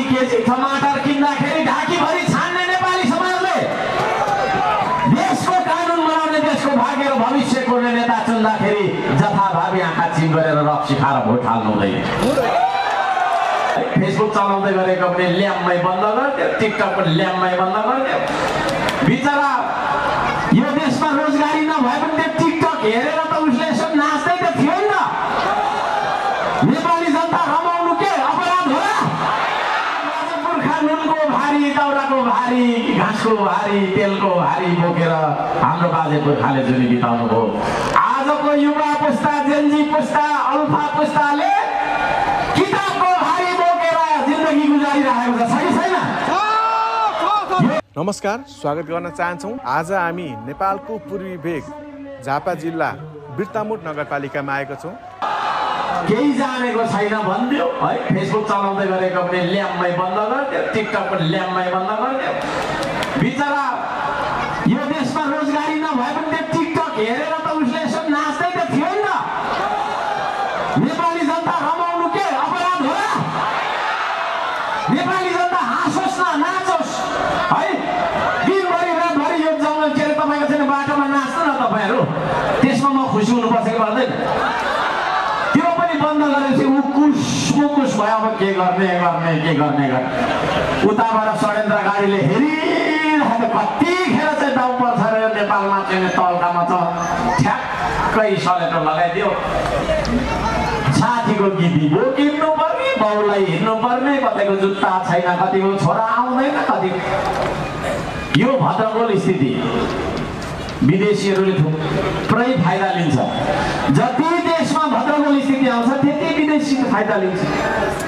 KG टमाटर किन्दाखेरि ढाकीभरि छान्ने नेपाली समाजले देशको कानुन बनाउने, देशको भाग्य र भविष्य कोर्ने नेता चुन्दाखेरि जथाभावी आँखा चिम गरेर रक्सी खाएर भोट हाल्नु हुँदैन। फेसबुक चलाउँदै गरेको पनि ल्याम्मै बन्द गरिदियो, टिकटक पनि ल्याम्मै बन्द गरिदियो। बिचरा यो देशमा रोजगारी नभए पनि त्यो टिकटक हेरेर त उसले यसो नाच्दै त थियो नि त। नेपाली जनता रमाउनु के अपराध होला? पुर्खा नुनको भारी, दाउराको भारी, घाँसको भारी, तेलको भारी बोकेर हाम्रो बाजे पुर्खाले जुनी बिताउनु भयो। आजको युवा पुस्ता, जेनजी पुस्ता, अल्फा पुस्ताले किताबको भारी बोकेर जिन्दगी गुजारिरहेको छ, छैन? नमस्कार, स्वागत गर्न चाहन्छौँ। आज हामी नेपालको पूर्वी भेग झापा जिल्ला बिर्तामोड नगरपालिकामा आएका छौँ। केही जानेको छैन भनिदियो है। फेसबुक चलाउँदै गरेको पनि ल्याम्मै बन्द गरिदियो, टिकटक पनि ल्याम्मै बन्द गरिदियो। बिचरा यो देशमा रोजगारी नभए पनि त्यो टिकटक हेरेर त उसले यसो नाच्दै त थियो नि त। नेपाली जनता रमाउनु के अपराध होला? नेपाली जनता हाँसोस् न, नाचोस् है। दिनभरि रातभरि यो जङ्गल के अरे तपाईँको छैन बाटोमा नाच्नु न तपाईँहरू, त्यसमा म खुसी हुनुपर्छ कि पर्दैन? त्यो पनि बन्द गरेपछि उकुस मुकुस भयो। अब के गर्ने उताबाट षड्यन्त्र गाडीले हेरिरहेको कतिखेर चाहिँ डाउन पर्छ र यो नेपालमा चाहिँ तल्कामा त ठ्याक्कै सलेटो लगाइदियो। साथीको गिदी बोकिनु पर्ने, बाउलाई हिँड्नु पर्ने, कतिको जुत्ता छैन, कतिको छोरा आउँदैन, कति यो भद्रगोल स्थिति। विदेशीहरूले थुप्रै फाइदा लिन्छ। जति देशमा भद्रगोल स्थिति आउँछ त्यति विदेशी फाइदा लिन्छ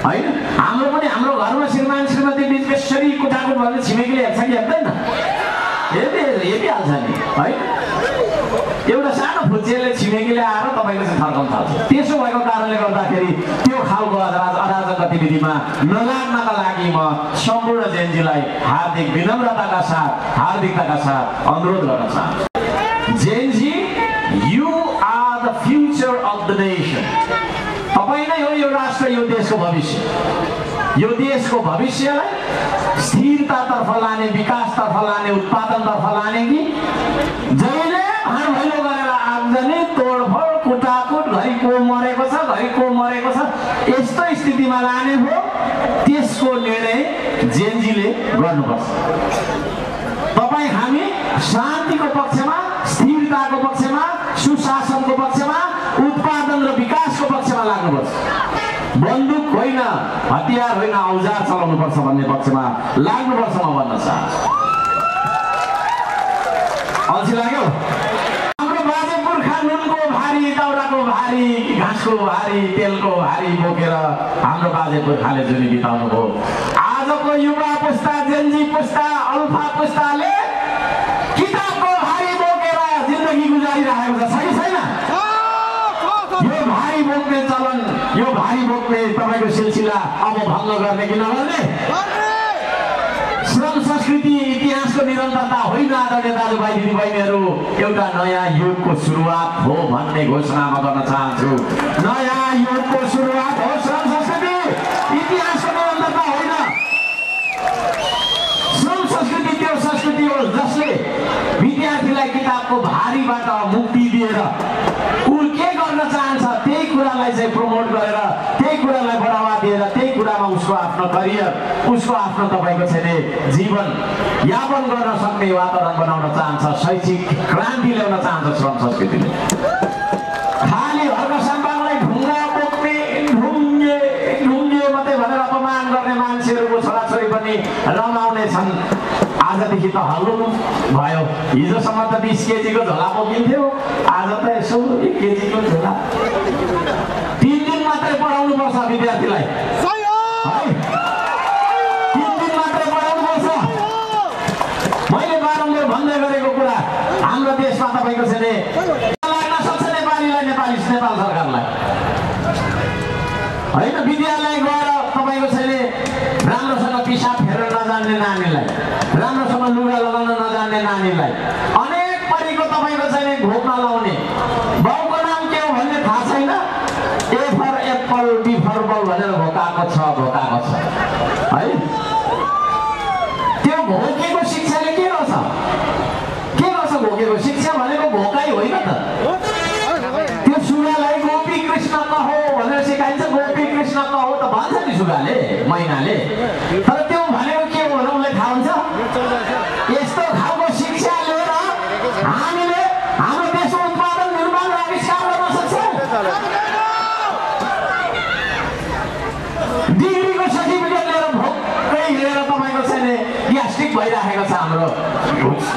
होइन। हाम्रो पनि हाम्रो घरमा श्रीमान श्रीमती बिच कसरी कुटाकुट भनेर छिमेकीले हेर्छ कि हेर्दैन? हेरिहाल्छ नि है। एउटा सानो फुच्चेले छिमेकीले आएर तपाईँको चाहिँ थर्काउन थाल्छ। त्यसो भएको कारणले गर्दाखेरि त्यो खालको अराजक गतिविधिमा नलाग्नका लागि म सम्पूर्ण जेनजीलाई हार्दिक विनम्रताका साथ, हार्दिकताका साथ अनुरोध गर्न चाहन्छु। Gen Z, you are the future of the nation. तपाईँ नै हो यो राष्ट्र, यो देशको भविष्य। यो देशको भविष्यलाई स्थिरतातर्फ लाने, विकासतर्फ लाने, उत्पादनतर्फ लाने कि जहिले भाँडभैलो गरेर आगजनी, तोडफोड, कुटाकुट, घरि को मरेको छ, घरि को मरेको छ, यस्तो स्थितिमा लाने हो, त्यसको निर्णय जेनजीले गर्नुपर्छ। तपाईँ हामी शान्तिको पक्षमा, स्थिरताको पक्षमा, सुशासनको पक्षमा, उत्पादन र विकासको पक्षमा लाग्नुपर्छ। बन्दुक होइन, हतियार होइन, औजार चलाउनुपर्छ भन्ने पक्षमा लाग्नुपर्छ म भन्न चाहन्छु। अल्छी लाग्यो? हाम्रो बाजे पुर्खा नुनको भारी, दाउराको भारी, घाँसको भारी, तेलको भारी बोकेर हाम्रो बाजे पुर्खाले जुनी बिताउनु भयो। आजको युवा पुस्ता, जेनजी पुस्ता, अल्फा पुस्ताले किताबको भारी बोकेर जिन्दगी गुजारिरहेको छ, छैन? यो भारी बोक्ने चलन, यो भारी बोक्ने तपाईँको सिलसिला अब भङ्ग गर्ने कि नगर्ने? श्रम संस्कृति इतिहासको निरन्तरता होइन आदरणीय दाजुभाइ दिदीबहिनीहरू, एउटा नयाँ युगको सुरुवात हो भन्ने घोषणा म गर्न चाहन्छु। नयाँ युगको सुरुवात हो श्रम संस्कृति, इतिहासको निरन्तरता होइन। श्रम संस्कृति त्यो संस्कृति हो जसले विद्यार्थीलाई किताबको भारीबाट मुक्ति दिएर ऊ के गर्न चाहन्छ त्यही कुरालाई चाहिँ प्रमोट गरेर, त्यही कुरालाई बढावा दिएर, त्यही कुरामा उसको आफ्नो करियर, उसको आफ्नो तपाईँको चाहिँ जीवन यापन गर्न सक्ने वातावरण बनाउन चाहन्छ। शैक्षिक क्रान्ति ल्याउन चाहन्छ श्रम संस्कृतिले। खाली हर्क सम्पाङलाई ढुङ्गा बोक्ने, ढुङ्गे मात्रै भनेर अपमान गर्ने मान्छेहरूको छोराछोरी पनि रमाउने छन्। आजदेखि त हल्लु भयो। हिजोसम्म त 20 केजीको झोला बोकिन्थ्यो, आज त यसो 1 केजीको झोला। 3 दिन मात्रै पढाउनु पर्छ विद्यार्थीलाई है, 3 दिन मात्रै पढाउनु पर्छ। मैले बारम्बार भन्दै गरेको कुरा, हाम्रो देशमा तपाईँको चाहिँ लाग्न सक्छ नेपालीलाई, नेपाल सरकारलाई होइन। विद्यालय गएर तपाईँको चाहिँ राम्रोसँग पिसाब फेर्न नजान्ने नानीलाई, राम्रोसँग लुगा लगाउन नजान्ने नानीलाई, अनेक परीको तपाईँको चाहिँ घोप नलाउने, बाउको नाम के हो भन्ने थाहा छैन, ए फर एप्पल, बी फर बल भनेर भोकाएको छ। छ है। त्यो भोकेको शिक्षाले के गर्छ? भोकेको शिक्षा भनेको भोकाइ होइन त। त्यो सुगालाई गोपी कृष्ण कहो भनेर सिकाइन्छ। गोपी कृष्ण कहो त भन्छ नि सुगाले, मैनाले। तर त्यो भनेको के हो भने उसलाई थाहा हुन्छ। यस्तो खालको शिक्षा लिएर हामीले हाम्रो देशको उत्पादन निर्माण र आविष्कार गर्न सक्छौँ। डिग्रीको सर्टिफिकेट लिएर भोकै लिएर तपाईँको चाहिँ ग्यास्ट्रिक भइराखेको छ हाम्रो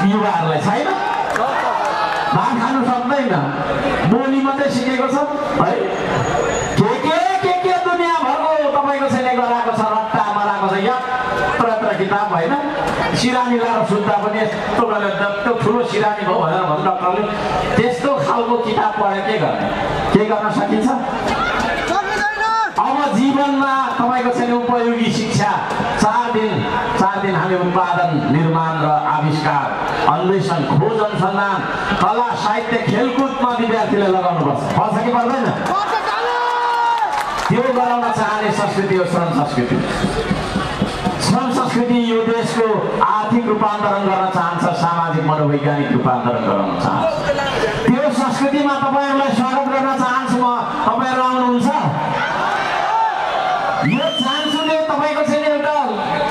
युवाहरूलाई, छैन? भात खानु सक्दैन, बोली मात्रै सिकेको छ है। के दुनियाँभरको तपाईँको चाहिँ गराएको छ, रट्टा मराएको छ। यत्र किताब होइन, सिरानी लाएर सुत्दा पनि यस्तो गरेर त्यो ठुलो सिरानी भयो भनेर भन्नु डक्टरले। त्यस्तो खालको किताब पढेर के गर्न सकिन्छ? अब जीवनमा तपाईँको चाहिँ उपयोगी शिक्षा 4 दिन हामी उत्पादन निर्माण र आविष्कार, अन्वेषण, खोज अनुसन्धान, कला साहित्य, खेलकुदमा विद्यार्थीले लगाउनुपर्छ। पर्छ कि पर्दैन? त्यो गराउन चाहने संस्कृति हो श्रम संस्कृति। श्रम संस्कृति यो देशको आर्थिक रूपान्तरण गर्न चाहन्छ, सामाजिक मनोवैज्ञानिक रूपान्तरण गराउन चाहन्छ। त्यो संस्कृतिमा तपाईँहरूलाई स्वागत गर्न चाहन्छु म। तपाईँहरू आउनुहुन्छ? यो चान्सुले तपाईँको चाहिँ एउटा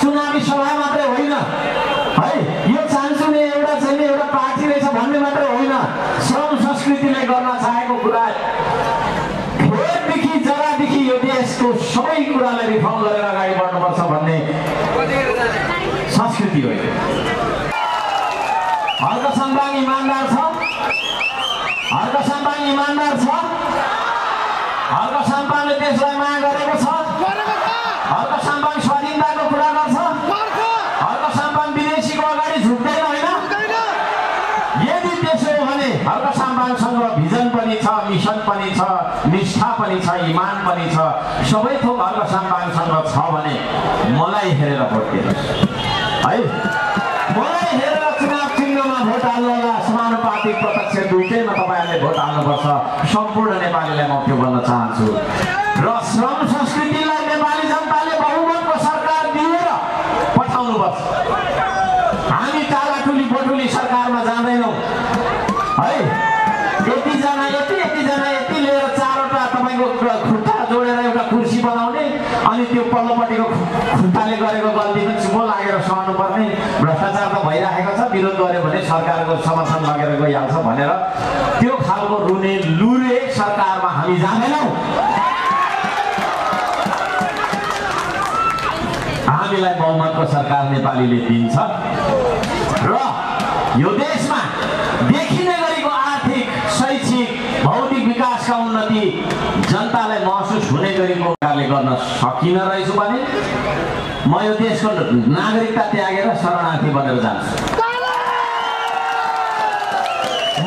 चुनावी सभा मात्रै होइन है। यो चान्सुले एउटा पार्टी रहेछ भन्ने मात्रै होइन। श्रम संस्कृतिले गर्न चाहेको कुरा खेतदेखि जरादेखि यो देशको सबै कुरालाई रिफर्म गरेर अगाडि बढ्नुपर्छ भन्ने संस्कृति हो। हर्क सम्पाङ इमान्दार छ? हर्क सम्पाङ इमान्दार छ? हर्क सम्पाङले देशलाई माया गरेको छ? हर्क सम्पाङ स्वाधीनताको कुरा गर्छ? हर्क सम्पाङ विदेशीको अगाडि झुक्दैन होइन? यदि त्यसो हो भने हर्क सम्पाङसँग भिजन पनि छ, मिसन पनि छ, निष्ठा पनि छ, इमान पनि छ, सबै थोक हर्क सम्पाङसँग छ भने मलाई हेरेर भोट दिनुहोस् है। मलाई हेरेर चुनाव चिन्हमा भोट हाल्नु होला। समानुपातिक प्रत्यक्ष दुईटैमा तपाईँहरूले भोट हाल्नुपर्छ। सम्पूर्ण नेपालीलाई म त्यो भन्न चाहन्छु। र श्रम संस्कृतिलाई नेपाली जनताले बहुमतको सरकार दिएर पठाउनुपर्छ। हामी टालाटुली बटुली सरकारमा जाँदैनौँ है। यतिजना यति लिएर 4वटा तपाईँको खुट्टा जोडेर एउटा कुर्सी बनाउने, अनि त्यो पल्लोपट्टिको खुट्टाले गरेको गल्ती पनि चुपो लागेर सहनुपर्ने। भ्रष्टाचार त भइराखेको छ, विरोध गर्यो भने सरकारको समर्थन लगेर गइहाल्छ भनेर त्यो खालको रुने लुरे सरकारमा हामी जाँदैनौँ। हामीलाई बहुमतको सरकार नेपालीले दिन्छ र यो देशमा देखिने गरेको आर्थिक, शैक्षिक, भौतिक विकासका उन्नति जनतालाई महसुस हुने गरेको प्रकारले गर्न सकिन रहेछु भने म यो देशको नागरिकता त्यागेर शरणार्थी बनेर जान्छु।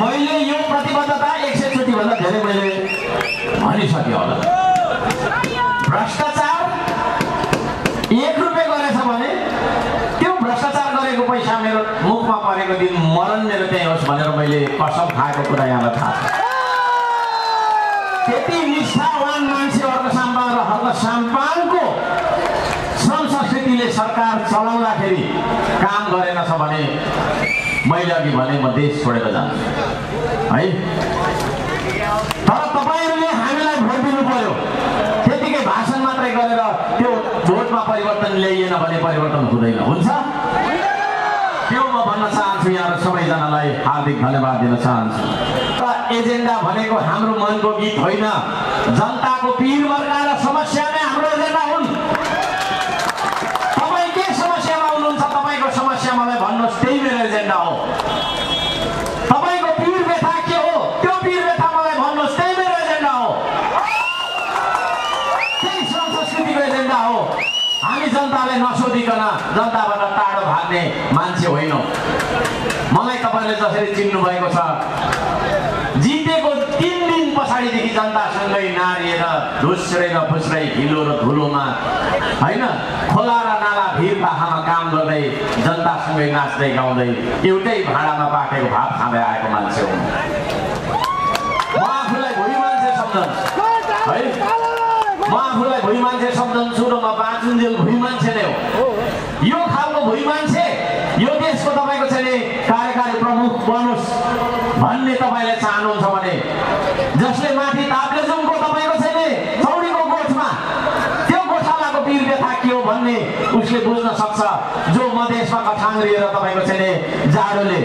मैले यो प्रतिबद्धता 100 चोटि भन्दा धेरै मैले भनिसकेँ होला। भ्रष्टाचार 1 रुपियाँ गरेछ भने त्यो भ्रष्टाचार गरेको पैसा मेरो मुखमा परेको दिन मरण मेरो त्यही होस् भनेर मैले कसम खाएको कुरा यहाँलाई थाहा छ। त्यति निष्ठावान मान्छे हर्क सम्पाङ र हर्क सम्पाङको श्रम संस्कृतिले सरकार चलाउँदाखेरि काम गरेनछ भने मैले अघि भने म देश छोडेर जान्छु है। तर तपाईँहरूले हामीलाई भोट दिनु पर्यो। त्यतिकै भाषण मात्रै गरेर त्यो भोटमा परिवर्तन ल्याइएन भने परिवर्तन हुँदैन। हुन्छ? त्यो म भन्न चाहन्छु। यहाँ सबैजनालाई हार्दिक धन्यवाद दिन चाहन्छु। एजेन्डा भनेको हाम्रो मनको गीत होइन, जनताको पीर वर्गा र समस्या नै हाम्रो एजेन्डा हुन्। तपाईँ के समस्यामा हुनुहुन्छ? तपाईँको समस्या मलाई भन्नुहोस्, त्यही मेरो एजेन्डा हो। तपाईँको पीर व्यथा के हो? त्यो पीर व्यथा मलाई भन्नुहोस्, त्यही मेरो एजेन्डा हो। त्यही श्रम संस्कृतिको एजेन्डा हो। हामी जनतालाई नसोधिकन जनताबाट टाढो भाग्ने मान्छे होइनौँ। मलाई तपाईँले जसरी चिन्नु भएको छ, जितेको 3 दिन पछाडिदेखि जनतासँगै नारिएर ढुस्रै र फुस्रै हिलो र धुलोमा होइन, खोला र नाला भिर पाखामा काम गर्दै जनतासँगै नाच्दै गाउँदै एउटै भाँडामा पाकेको भात खाँदै आएको मान्छे हो। म आफूलाई भोलि मान्छे सम्झन्छु है। म आफूलाई भुइँ मान्छे सम्झन्छु र म बाँचुन्जेल भुइँ मान्छे नै हो। यो खालको भुइँ मान्छे यो देशको तपाईँको चाहिँ नि कार्यकारी प्रमुख बनोस् भन्ने तपाईँले चाहनुहुन्छ भने जसले माथि ताप्लेजुङको तपाईँको चाहिँ नि चौडीको गोठमा त्यो गोठालाको पीर व्यथा के हो भन्ने उसले बुझ्न सक्छ। जो मधेसमा कठाङ्ग्रिएर तपाईँको चाहिँ नि जाडोले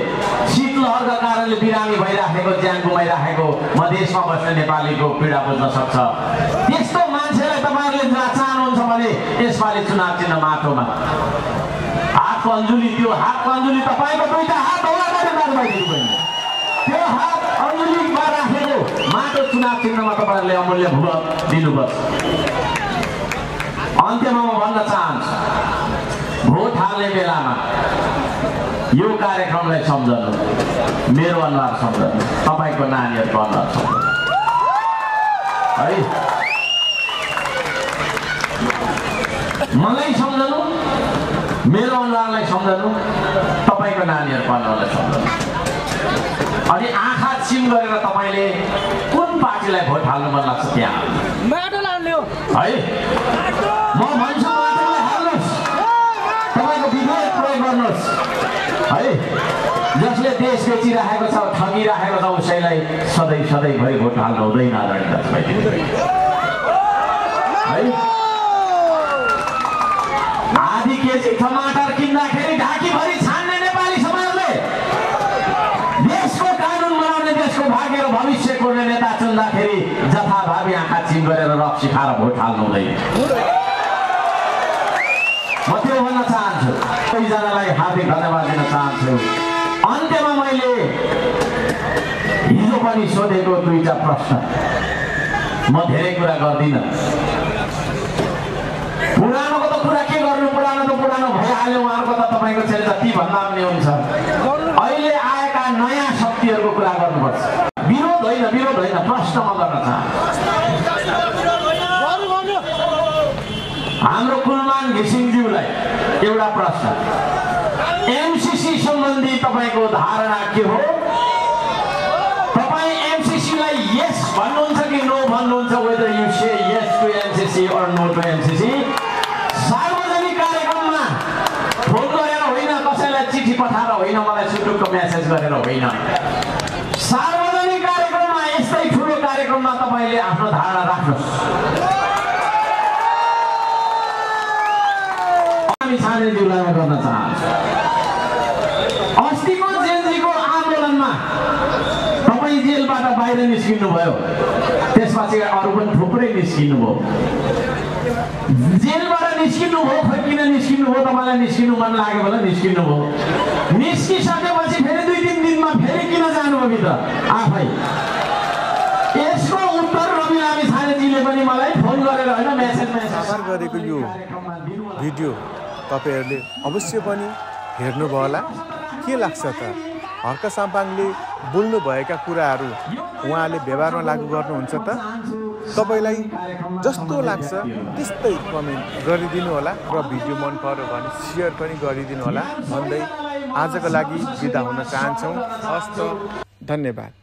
शीतलहरका कारणले बिरामी भइराखेको ज्यान गुमाइराखेको मधेसमा बस्ने नेपालीको पीडा बुझ्न सक्छ। त्यस्तो मान्छेलाई तपाईँहरूले चाहनुहुन्छ भने यसपालि चुनाव चिन्ह माटोमा हातको अञ्जुली, त्यो हातको अञ्जुली तपाईँको दुईटा हात होला त्यो हात अञ्जुलीमा राखेको माटो चुनाव चिन्हमा तपाईँहरूले अमूल्य भूमि दिनुपर्छ। अन्त्यमा म भन्न चाहन्छु, भोट हाल्ने बेलामा यो कार्यक्रमलाई सम्झनु, मेरो अनुहार सम्झनु, तपाईँको नानीहरूको अनुहार सम्झनु है। मलाई सम्झनु, मेरो अनुहारलाई सम्झनु, तपाईँको नानीहरूको अनुहारलाई सम्झनु। अनि आँखा चिम गरेर तपाईँले कुन पार्टीलाई भोट हाल्नु मन लाग्छ त्यहाँ माटो लाउने हो है। म भन्छु माटोलाई हाल्नुहोस्, तपाईँको विधेयक प्रयोग गर्नुहोस् है। जसले देश बेचिराखेको छ, ठगिराखेको छ, उसैलाई सधैँ सधैँभरि भोट हाल्नु हुँदैन आदरणीय दाजुभाइ है। आधी केजी टमाटर किन्दाखेरि ढाकीभरि छान्ने नेपाली समाजले देशको कानुन बनाउने, देशको भाग्य र भविष्य कोर्ने नेता चुन्दाखेरि जथाभावी आँखा चिम गरेर रक्सी खाएर भोट हाल्नु हुँदैन। म त्यो भन्न चाहन्छु, सबैजनालाई हार्दिक धन्यवाद दिन चाहन्छु। अन्त्यमा मैले हिजो पनि सोधेको दुईटा प्रश्न, म धेरै कुरा गर्दिनँ। पुरानोको त कुरा के गर्नु, पुरानो त पुरानो भइहाल्यो, उहाँहरूको त तपाईँको चाहिँ जति भन्दा पनि हुन्छ। अहिले आएका नयाँ शक्तिहरूको कुरा गर्नुपर्छ। विरोध होइन, विरोध होइन, प्रश्न म गर्न चाहन्छु। हाम्रो कुलमान घिसिङज्यूलाई एउटा प्रश्न, एमसीसी सम्बन्धी तपाईँको धारणा के हो? तपाईँ एमसीसीलाई यस भन्नुहुन्छ कि नो भन्नुहुन्छ? Whether you say yes to MCC or no to MCC. सार्वजनिक कार्यक्रममा फोन गरेर होइन, कसैलाई चिठी पठाएर होइन, मलाई सुटुक्क मेसेज गरेर होइन, सार्वजनिक कार्यक्रममा यस्तै ठुलो कार्यक्रममा तपाईँले आफ्नो धारणा राख्नुहोस्। हामी छानेज्यूलाई गर्न चाहन्छु, अस्तिको जेलजीको आन्दोलनमा तपाईँ जेलबाट बाहिर निस्किनु भयो, त्यसपछि अरू पनि थुप्रै निस्किनु भयो। जेलबाट निस्किनु भयो, खोइ किन निस्किनु भयो? तपाईँलाई निस्किनु मन लाग्यो भने निस्किनु भयो। निस्किसकेपछि फेरि 2-3 दिनमा फेरि किन जानुभयो भित्र आफै? यसको उत्तर रवि लामी छानेजीले पनि मलाई फोन गरेर होइन, मेसेज गरेको यो भिडियो तपाईँहरूले अवश्य पनि हेर्नुभयो होला। के लाग्छ त? हर्क साम्पाङले बोल्नुभएका कुराहरू उहाँले व्यवहारमा लागू गर्नुहुन्छ त? तपाईँलाई जस्तो लाग्छ त्यस्तै कमेन्ट गरिदिनु होला र भिडियो मन पर्यो भने सेयर पनि गरिदिनु होला भन्दै आजको लागि बिदा हुन चाहन्छौँ। हस्त, धन्यवाद।